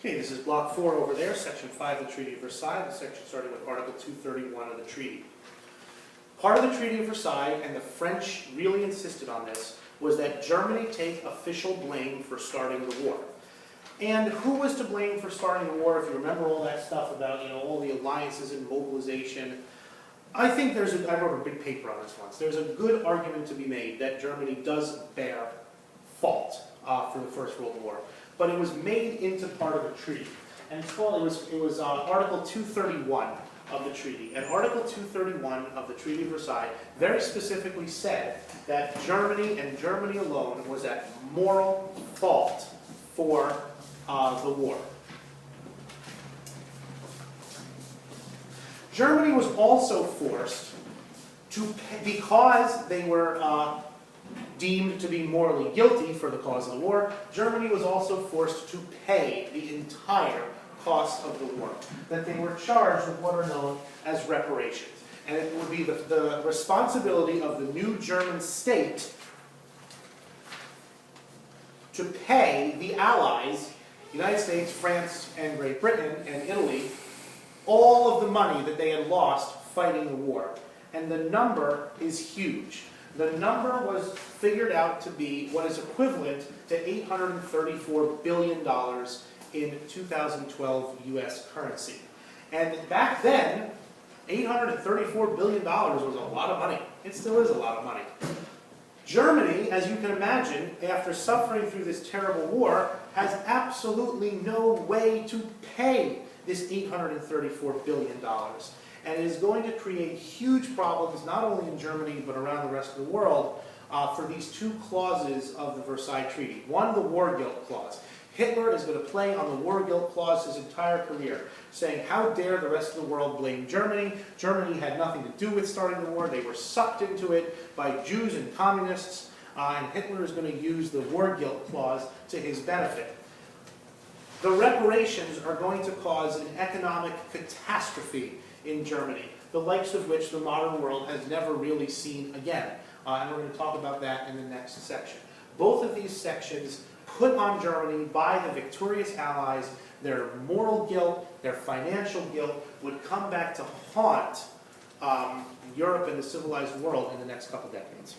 Okay, this is Block 4 over there, Section 5 of the Treaty of Versailles, the section starting with Article 231 of the treaty. Part of the Treaty of Versailles, and the French really insisted on this, was that Germany take official blame for starting the war. And who was to blame for starting the war, if you remember all that stuff about, all the alliances and mobilization? I think I wrote a big paper on this once. There's a good argument to be made that Germany does bear fault for the First World War. But it was made into part of the treaty. And it was Article 231 of the treaty. And Article 231 of the Treaty of Versailles very specifically said that Germany, and Germany alone, was at moral fault for the war. Germany was also forced to, because they were deemed to be morally guilty for the cause of the war, Germany was also forced to pay the entire cost of the war. That they were charged with what are known as reparations. And it would be the responsibility of the new German state to pay the Allies, United States, France, and Great Britain, and Italy, all of the money that they had lost fighting the war. And the number is huge. The number was figured out to be what is equivalent to $834 billion in 2012 US currency. And back then, $834 billion was a lot of money. It still is a lot of money. Germany, as you can imagine, after suffering through this terrible war, has absolutely no way to pay this $834 billion. And it is going to create huge problems, not only in Germany, but around the rest of the world, for these two clauses of the Versailles Treaty. One, the war guilt clause. Hitler is going to play on the war guilt clause his entire career, saying, how dare the rest of the world blame Germany? Germany had nothing to do with starting the war. They were sucked into it by Jews and communists, and Hitler is going to use the war guilt clause to his benefit. The reparations are going to cause an economic catastrophe in Germany, the likes of which the modern world has never really seen again. And we're going to talk about that in the next section. Both of these sections put on Germany by the victorious Allies their moral guilt, their financial guilt, would come back to haunt Europe and the civilized world in the next couple decades.